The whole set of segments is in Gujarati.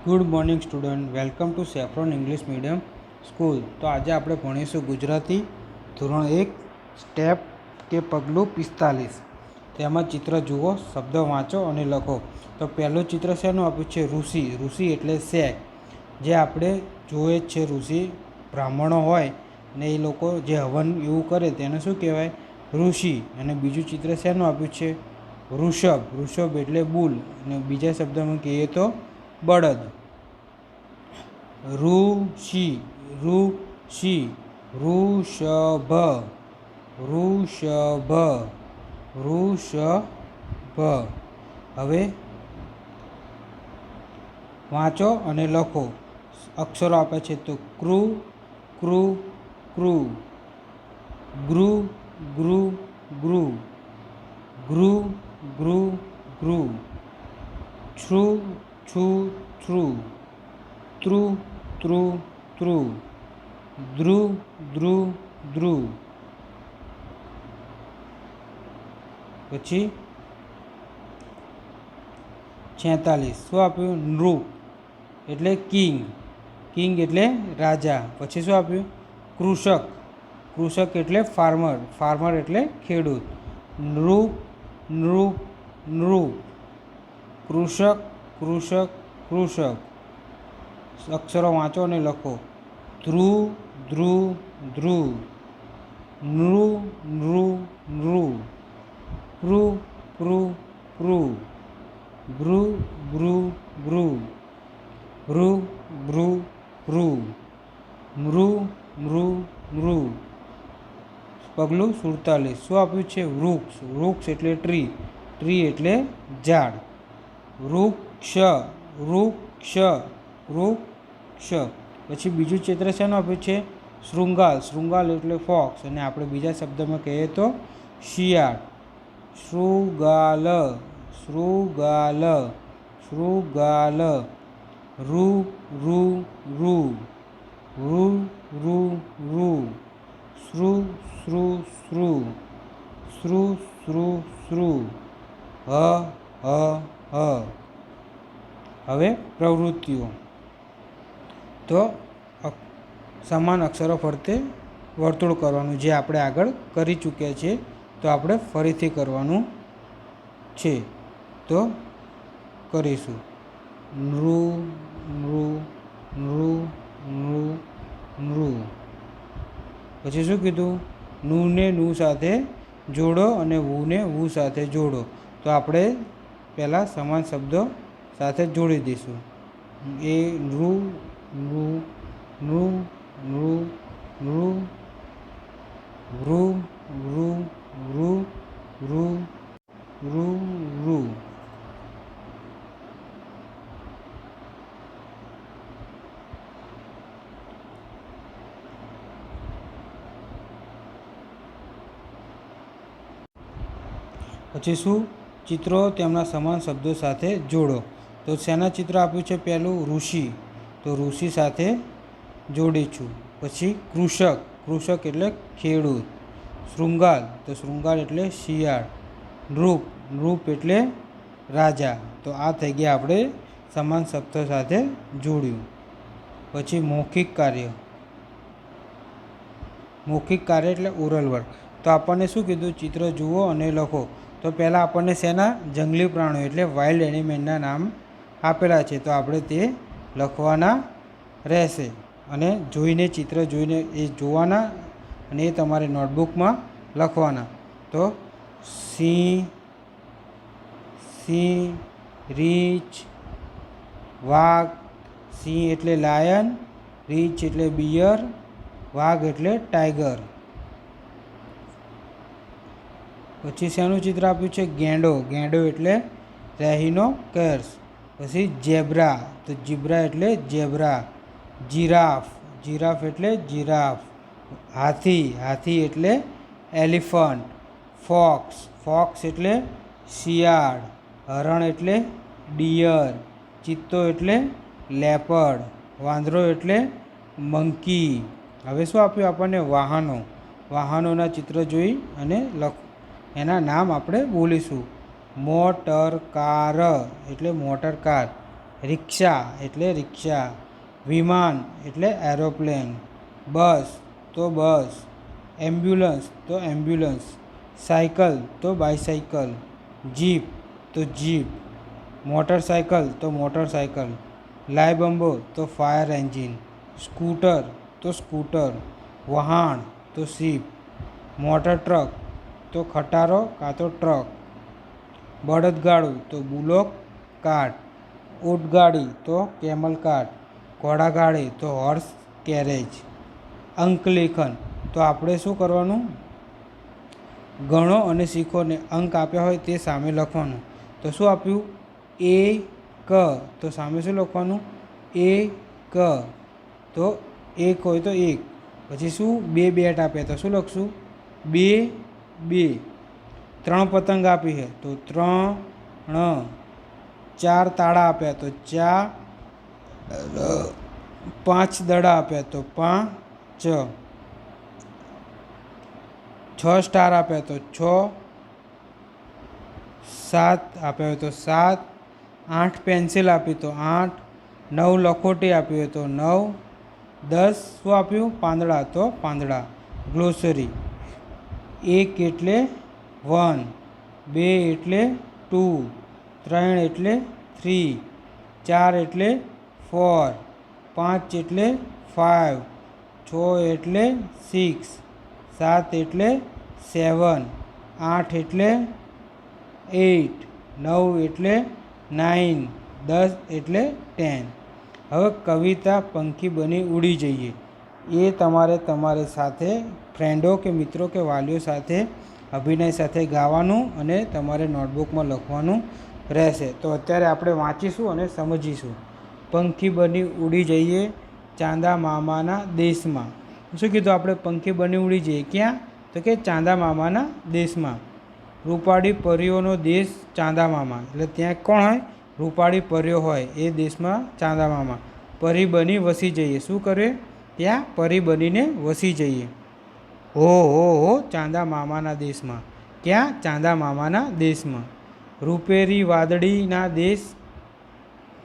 Good morning student, welcome to saffron English medium school. તો આજે આપણે ભણીશું ગુજરાતી ધોરણ 1 સ્ટેપ કે પગલું 45. તેમાં ચિત્ર જુઓ, શબ્દ વાંચો અને લખો. તો પહેલું ચિત્ર શેનું આપ્યું છે? ઋષિ. ઋષિ એટલે શેક, જે આપણે જોઈએ જ છે. ઋષિ બ્રાહ્મણો હોય ને એ લોકો જે હવન એવું કરે તેને શું કહેવાય? ઋષિ. અને બીજું ચિત્ર શેનું આપ્યું છે? વૃષભ. વૃષભ એટલે બુલ, અને બીજા શબ્દમાં કહીએ તો બળદ. ઋષિ. ઋષિ. વૃષભ. વૃષભ. વૃષભ. હવે વાંચો અને લખો. અક્ષરો આપે છે તો કૃ, કૃ, કૃ, ગૃ, ગૃ, ગૃ, ગૃ, ગૃ, ગૃ, છૃ, છુ, છૃ, તૃ, તૃ, તૃ, દ્રુ, દ્રુ, દ્રુ. પછી 46 શું આપ્યું? નૃપ એટલે કિંગ. કિંગ એટલે રાજા. પછી શું આપ્યું? કૃષક. કૃષક એટલે ફાર્મર. ફાર્મર એટલે ખેડૂત. નૃપ, નૃપ, નૃપ. કૃષક, કૃષક, કૃષક. અક્ષરો વાંચો અને લખો. ધ્રુવ, ધ્રુવ, ધ્રુવ. નૃ, નૃ, નૃ. પૃ, પૃ, પૃ. ભૃ, ભૃ, ભૃ. ભૃ, ભૃ, ભૃ. મૃ, મૃ, મૃ. પગલું 47 શું આપ્યું છે? વૃક્ષ. વૃક્ષ એટલે ટ્રી. ટ્રી એટલે ઝાડ. વૃક્ષ, વૃક્ષ, વૃક્ષ. પછી બીજું ચિત્ર શેનું આપ્યું છે? શૃંગાલ. શૃંગાલ એટલે ફોક્સ, અને આપણે બીજા શબ્દમાં કહીએ તો શિયાળ. શૃગાલ. શૃગાલ. શૃગાલ. ઋ, ઋ, ઋ. ઋ, ઋ, ઋ. શ્રુ, શ્રુ, શ્રુ. શ્રુ, શ્રુ, શ્રુ. હ, હ, હ. હવે પ્રવૃત્તિઓ. તો સમાન અક્ષરો ફરતે વર્તુળ કરવાનું, જે આપણે આગળ કરી ચૂક્યા છીએ. તો આપણે ફરીથી કરવાનું છે. તો કરીશું. નૃ, નૃ, નૃ, નૃ, નૃ. પછી શું કીધું? નુને નુ સાથે જોડો અનેવુને વુ સાથે જોડો. તો આપણે પહેલાં સમાન શબ્દો સાથે જોડી દઈશું. એ નૃ, નૃ, નૃ, નૃ, નૃ. વૃ, વૃ, વૃ, વૃ, વૃ, વૃ. પછી શું? ચિત્રો તેમના સમાન શબ્દો સાથે જોડો. તો શેના ચિત્ર આપ્યું છે? પહેલું ઋષિ, તો ઋષિ સાથે જોડીશું. પછી કૃષક. કૃષક એટલે ખેડૂત. શૃંગાલ, તો શૃંગાલ એટલે શિયાળ. નૃપ. નૃપ એટલે રાજા. તો આ થઈ ગયા આપણે સમાન શબ્દો સાથે જોડ્યું. પછી મૌખિક કાર્ય. મૌખિક કાર્ય એટલે ઓરલ વર્ક. તો આપણને શું કીધું? ચિત્ર જુઓ અને લખો. તો પહેલાં આપણને શેના? જંગલી પ્રાણીઓ એટલે વાઇલ્ડ એનિમલના નામ આપેલા છે. તો આપણે તે લખવાના રહેશે, અને જોઈને ચિત્ર જોઈને એ જોવાના, અને એ તમારે નોટબુકમાં લખવાના. તો સિંહ, સિંહ, રીંછ, વાઘ. સિંહ એટલે લાયન, રીંછ એટલે બિયર, વાઘ એટલે ટાઈગર. પછી શેનું ચિત્ર આપ્યું છે? ગેંડો. ગેંડો એટલે રેહિનોસેરસ. પછી ઝેબ્રા, તો ઝીબ્રા એટલે ઝેબ્રા. જીરાફ. જીરાફ એટલે જીરાફ. હાથી. હાથી એટલે એલિફન્ટ. ફોક્સ. ફોક્સ એટલે શિયાળ. હરણ એટલે ડિયર. ચિત્તો એટલે લેપર્ડ. વાંદરો એટલે મંકી. હવે શું આપ્યું આપણને? વાહનો. વાહનોના ચિત્ર જોઈ અને એના નામ આપણે બોલીશું. મોટર કાર એટલે મોટર કાર. રિક્ષા એટલે રિક્ષા, વિમાન એટલે એરોપ્લેન, બસ તો બસ, એમ્બ્યુલન્સ તો એમ્બ્યુલન્સ, સાયકલ તો બાયસાયકલ, જીપ તો જીપ, મોટરસાયકલ તો મોટરસાયકલ, લાયબંબો તો ફાયર એન્જિન, સ્કૂટર તો સ્કૂટર, વહાણ તો શીપ, મોટર ટ્રક તો ખટારો કાં તો ટ્રક, બળદગાડું તો બુલોક કાર્ટ, ઊંટગાડી તો કેમલ કાર્ટ, ઘોડાગાડી તો હોર્સ કેરેજ. અંકલેખન તો આપણે શું કરવાનું, ગણો અને શીખો ને અંક આપ્યા હોય તે સામે લખવાનું. તો શું આપ્યું, એ ક, તો સામે શું લખવાનું, એ ક, તો એક હોય તો એક, પછી શું બે બેટ આપ્યા તો શું લખશું, બે બે. ત્રણ પતંગ આપી છે તો ત્રણ. ચાર તાળા આપ્યા તો ચાર. પાંચ દડા આપ્યા તો પાંચ. છ સ્ટાર આપ્યા તો છ. સાત આપ્યા હોય તો સાત. આઠ પેન્સિલ આપી તો આઠ. નવ લખોટી આપી હોય તો નવ. 10 શું આપ્યું, પાંદડા તો પાંદડા. ગ્લોસરી, એક એટલે 1, બે એટલે 2, ત્રણ એટલે 3, ચાર એટલે 4, પાંચ એટલે 5, છ એટલે 6, સાત એટલે 7, આઠ એટલે 8, નવ એટલે 9, 10 એટલે 10. હવે કવિતા પંખી બની ઉડી જઈએ એ તમારે તમારી સાથે ફ્રેન્ડો કે મિત્રો કે વાલીઓ સાથે અભિનય સાથે ગાવાનું અને તમારે નોટબુકમાં લખવાનું રહેશે. તો અત્યારે આપણે વાંચીશું અને સમજીશું. પંખી બની ઉડી જઈએ ચાંદા મામાના દેશમાં. શું કીધું આપણે, પંખી બની ઉડી જઈએ ક્યાં, તો કે ચાંદા મામાના દેશમાં. રૂપાળી પરીઓનો દેશ ચાંદા મામા, એટલે ત્યાં કોણ હોય, રૂપાળી પરીઓ હોય એ દેશમાં ચાંદા મામા. પરી બની વસી જઈએ, શું કરીએ, ત્યાં પરી બનીને વસી જઈએ. હો ચાંદા મામાના દેશમાં, ક્યાં, ચાંદા મામાના દેશમાં. રૂપેરી વાદળીના દેશ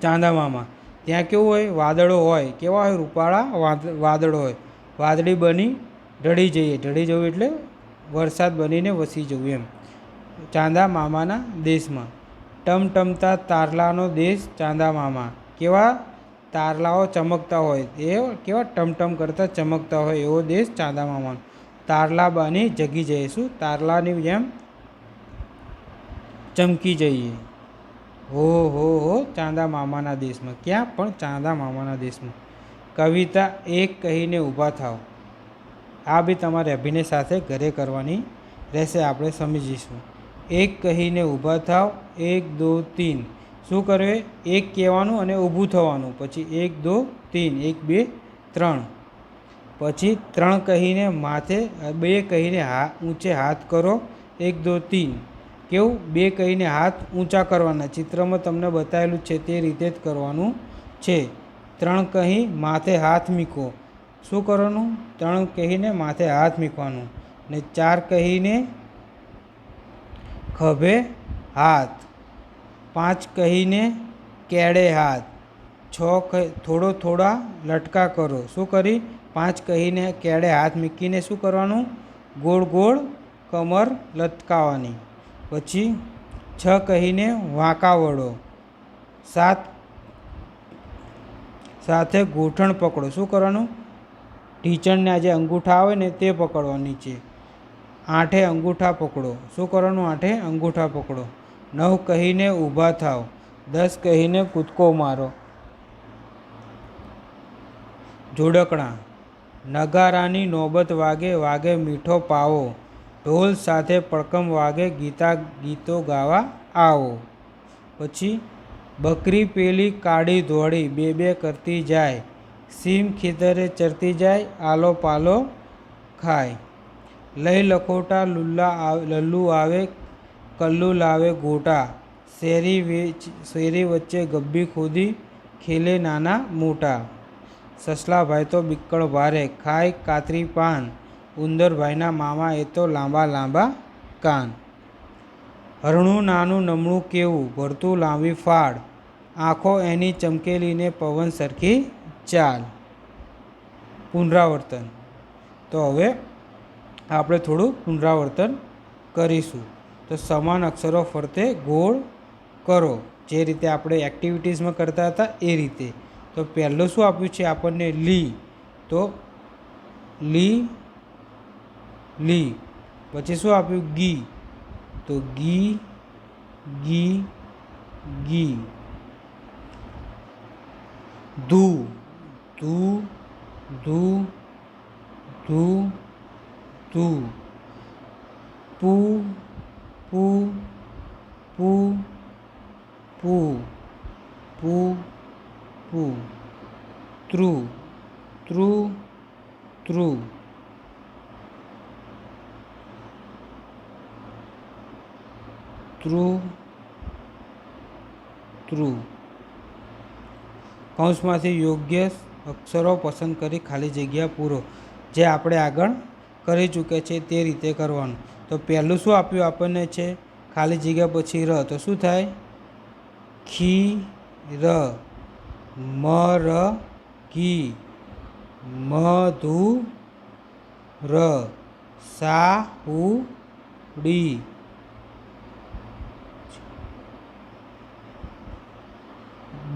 ચાંદા મામા, ત્યાં કેવું હોય, વાદળો હોય, કેવા હોય, રૂપાળા વાદળો હોય. વાદળી બની ઢળી જઈએ, ઢળી જવું એટલે વરસાદ બનીને વસી જવું એમ. ચાંદા મામાના દેશમાં. ટમટમતા તારલાનો દેશ ચાંદા મામા, કેવા તારલાઓ ચમકતા હોય, એ કેવા ટમટમ કરતા ચમકતા હોય એવો દેશ ચાંદા મામાનો. તારલા બની જગી જઈએ, શું, તારલાની જેમ ચમકી જઈએ. હો ચાંદા મામાના દેશમાં, ક્યાં, પણ ચાંદા મામાના દેશમાં. કવિતા એક કહીને ઊભા થાવ, આ બી તમારે અભિનય સાથે ઘરે કરવાની રહેશે, આપણે સમજીશું. એક કહીને ઊભા થાવ, 1 2 3. શું કરવે, એક કહેવાનું અને ઊભું થવાનું, પછી 1 2 3, 1 2 3. પછી 3 કહીને માથે, 2 કહીને ઊંચે હાથ કરો, 1 2 3. કેવું, 2 કહીને હાથ ઊંચા કરવાના, ચિત્રમાં તમને બતાવેલું છે તે રીતે જ કરવાનું છે. 3 કહી માથે હાથ મૂકો, શું કરવાનું, 3 કહીને માથે હાથ મૂકવાનું. ને 4 કહીને ખભે હાથ, 5 કહીને કેળે હાથ, 6 થોડા લટકા કરો, શું કરી, 5 કહીને કેળે હાથ મૂકીને શું કરવાનું, ગોળ ગોળ કમર લટકાવવાની. પછી 6 કહીને વાંકા વળો, 7 સાથે ગોઠણ પકડો, શું કરવાનું, ઢીંચણના જે અંગૂઠા આવે ને તે પકડવા નીચે. 8 અંગૂઠા પકડો, શું કરવાનું, 8 અંગૂઠા પકડો. 9 કહીને ઊભા થાવ, 10 કહીને કૂદકો મારો. જોડકણા, નગારાની નોબત વાગે વાગે મીઠો પાવો, ઢોલ સાથે પડકમ વાગે ગીતો ગાવા આવો. પછી બકરી પેલી કાળી ધોળી, બે બે કરતી જાય, સીમ ખેતરે ચરતી જાય, આલો પાલો ખાય. લઈ લખોટા લલ્લુ આવે, કલ્લુ લાવે ગોટા, શેરી વચ્ચે ગબ્બી ખોદી, ખેલે નાના મોટા. સસલાભાઈ તો બિક્કળ ભારે, ખાય કાતરી પાન, ઉંદરભાઈના મામા એ તો લાંબા લાંબા કાન. હરણું નાનું નમણું કેવું, ભરતું લાંબી ફાળ, આંખો એની ચમકેલીને પવન સરખી ચાલ. પુનરાવર્તન. તો હવે આપણે થોડું પુનરાવર્તન કરીશું. તો સમાન અક્ષરો ફરતે ગોળ કરો, જે રીતે આપણે એક્ટિવિટીઝમાં કરતા હતા એ રીતે. તો પહેલું શું આપ્યું છે આપણને? લી. તો લી લી. પછી શું આપ્યું? ગી. તો ગી ગી ગી. ધૂ. ધૂ ધૂ ધૂ ધૂ. પૂ પૂ પૂ પૂ પૂ પૂ. ત્રુ ત્રુ ત્રુ. ત્રુ ત્રુ. કૌંસમાંથી યોગ્ય અક્ષરો પસંદ કરી ખાલી જગ્યા પૂરો, જે આપણે આગળ કરી ચૂક્યા છે તે રીતે કરવાનું. તો પહેલું શું આપ્યું આપણને છે? ખાલી જગ્યા પછી ર. તો શું થાય? ખી ર. મર ઘી. મધુર. સાહુડી.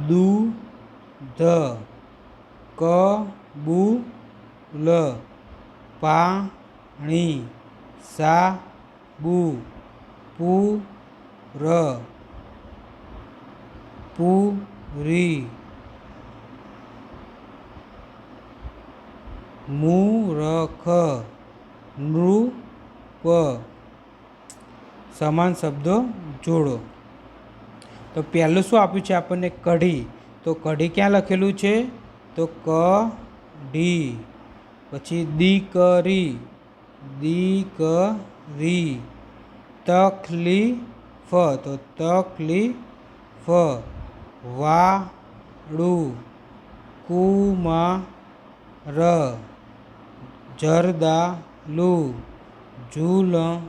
દૂધ. કબૂલ. પાણી. સાબુ. પૂર. પૂરી. મૂરખ. નૃપ. સમાન શબ્દો જોડો. તો પહેલું શું આપ્યું છે આપણને? કઢી. તો કઢી ક્યાં લખેલું છે? તો કઢી. પછી દીકરી. દીકરી. તકલીફ. તો તકલીફ. વાળું. કુમાર. જરદાલુ. ઝૂલણ.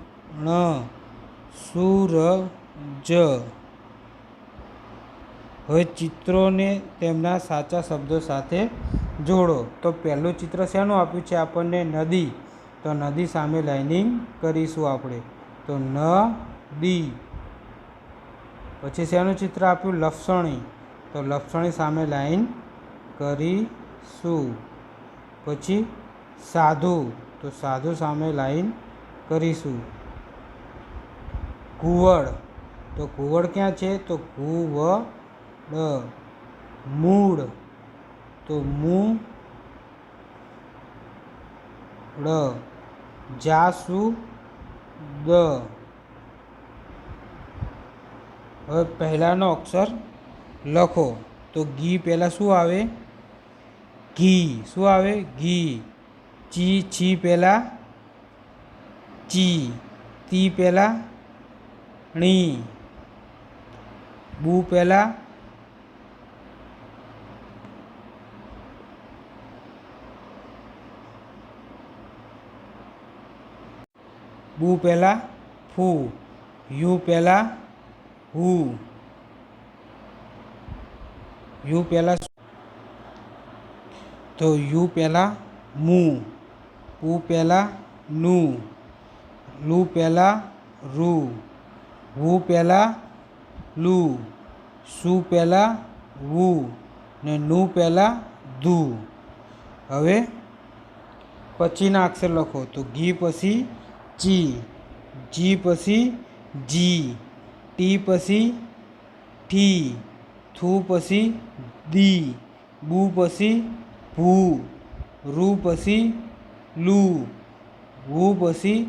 સૂરજ. હવે ચિત્રોને તેમના સાચા શબ્દો સાથે જોડો. તો પહેલું ચિત્ર શેનું આપ્યું છે આપણને? નદી. તો નદી સામે લાઇનિંગ કરીશું આપણે. તો નદી. પછી શેનું ચિત્ર આપ્યું? લપસણી. તો લપસણી સામે લાઈન કરીશું. પછી સાધુ. તો સાધુ સામે લાઈન કરીશું. ઘુવડ. તો ઘુવડ ક્યાં છે? તો ઘુવડ. મૂળ. તો મૂળ. જાસૂદ. હવે પહેલાંનો અક્ષર લખો. તો ઘી પહેલાં શું આવે? ઘી. શું આવે? ઘી. ચી છી પહેલાં ચી. તી પહેલાં ણી. બુ પહેલાં બુ પહેલાં ફૂ. યુ પહેલાં હું. યુ પહેલાં તો યુ પહેલાં મું. પુ પહેલાં નું. લુ પહેલાં રૂ. વુ પહેલાં લુ. સુ પહેલાં વુ. ને નું પહેલાં ધુ. હવે પછીના અક્ષર લખો. તો ઘી પછી ચી. જી પછી જી. ટી પછી ઠી. થુ પછી દી. બુ પછી ભૂ. રૂ પછી લુ. વુ પછી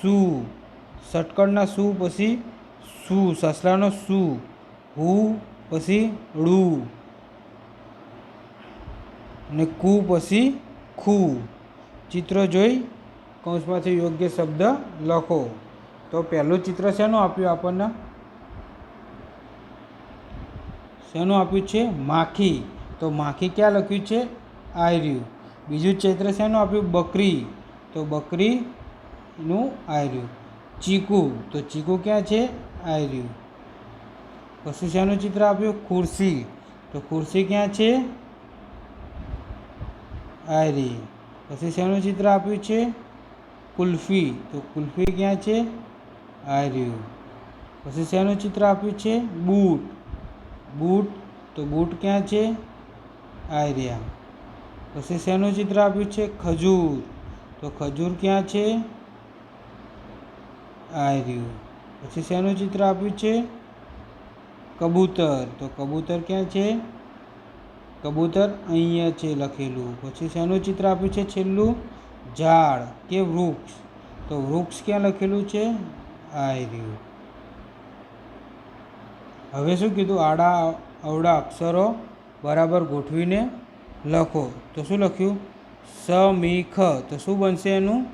સુ. ષટકળના સુ પછી સુ. સસલાનો સુ. હુ પછી ળુ. ને કુ પછી ખુ. ચિત્રો જોઈ કૌંસમાંથી યોગ્ય શબ્દ લખો. તો પહેલું ચિત્ર શેનું આપ્યું આપણને? શેનું આપ્યું છે? માખી. તો માખી ક્યાં લખ્યું છે? આયર્યું. બીજું ચિત્ર શેનું આપ્યું? બકરી. તો બકરીનું આયર્યું. ચીકુ. તો ચીકુ ક્યાં છે? આયર્યું. પછી શેનું ચિત્ર આપ્યું? ખુરશી. તો ખુરશી ક્યાં છે? આ રહી. પછી શેનું ચિત્ર આપ્યું છે? કુલ્ફી. તો કુલ્ફી ક્યાં છે? આ રહ્યું. પછી શેનું ચિત્ર આપ્યું છે? બૂટ. બૂટ. તો બૂટ ક્યાં છે? આ રહ્યા. પછી શેનું ચિત્ર આપ્યું છે? ખજૂર. તો ખજૂર ક્યાં છે? આ રહ્યું. પછી શેનું ચિત્ર આપ્યું છે? કબૂતર. તો કબૂતર ક્યાં છે? કબૂતર અહીંયા છે લખેલું. પછી શેનું ચિત્ર આપ્યું છે છેલ્લું? ઝાડ કે વૃક્ષ. તો વૃક્ષ ક્યાં લખેલું છે? આ રહ્યું. હવે શું કીધું? આડા અવડા અક્ષરો બરાબર ગોઠવીને લખો. તો શું લખ્યું? સમીખ. તો શું બનશે એનું?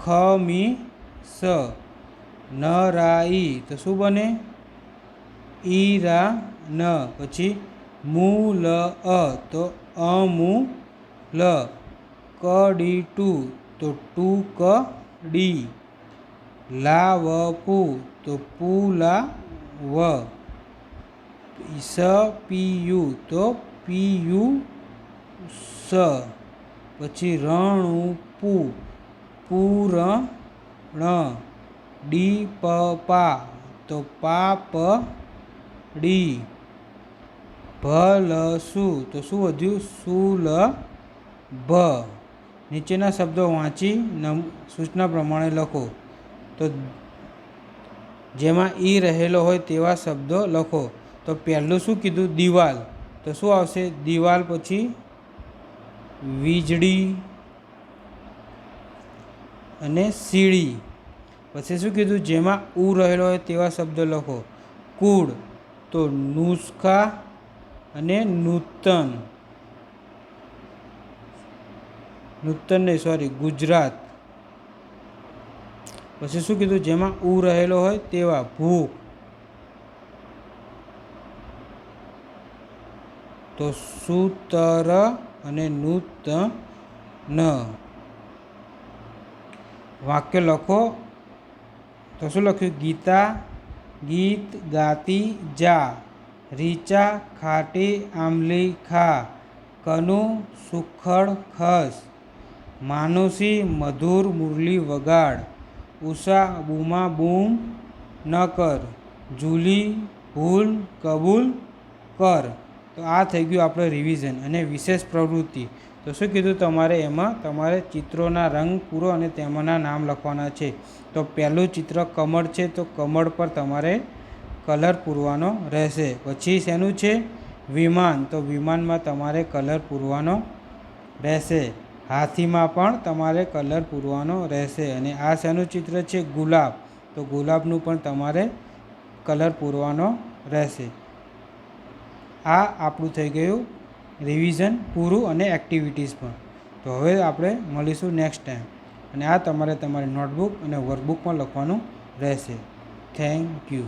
ખમીસ. નરાઈ. તો શું બને? ઈરા ન. પછી મૂલ. તો અમૂલ. કડીટુ. તો ટુકડી. લાવપુ. તો પુલાવ. સપિયુ. તો પિયુષ. પછી રણુપુ. પૂરણ. ડીપપા. તો પાપડી. ભલસુ. તો શું વધ્યું? સુલભ. નીચેના શબ્દો વાંચી સૂચના પ્રમાણે લખો. તો જેમાં ઈ રહેલો હોય તેવા શબ્દો લખો. તો પહેલું શું કીધું? દિવાલ. તો શું આવશે? દિવાલ પછી વીજળી અને સીડી. પછી શું કીધું? જેમાં ઉ રહેલો હોય તેવા શબ્દો લખો. કુળ. તો નુસ્ખા અને નૂતન. નૂતન નહીં, સોરી, ગુજરાત. પછી શું કીધું? જેમાં ઉ રહેલો હોય તેવા. ભૂખ. તો સૂતર અને નૂતન. વાક્ય લખો. તો શું લખ્યું? ગીતા ગીત ગાતી જા. રીચા ખાટી આંબલી ખા. કનુ સુખડ ખસ. માનુષી મધુર મુરલી વગાડ. ઉષા બૂમા બૂમ ન કર. જૂલી ભૂલ કબૂલ કર. તો આ થઈ ગયું આપણે રિવિઝન અને વિશેષ પ્રવૃત્તિ. તો શું કીધું? તમારે ચિત્રોના રંગ પૂરો અને તેમાંના નામ લખવાના છે. તો પહેલું ચિત્ર કમળ છે. તો કમળ પર તમારે કલર પૂરવાનો રહેશે. પછી શેનું છે? વિમાન. તો વિમાનમાં તમારે કલર પૂરવાનો રહેશે. હાથીમાં પણ તમારે કલર પૂરવાનો રહેશે. અને આ શેનું ચિત્ર છે? ગુલાબ. તો ગુલાબનું પણ તમારે કલર પૂરવાનો રહેશે. આ આપણું થઈ ગયું રિવિઝન પૂરું અને એક્ટિવિટીઝ પણ. તો હવે આપણે મળીશું નેક્સ્ટ ટાઈમ. અને આ તમારે તમારી નોટબુક અને વર્કબુકમાં લખવાનું રહેશે. Thank you.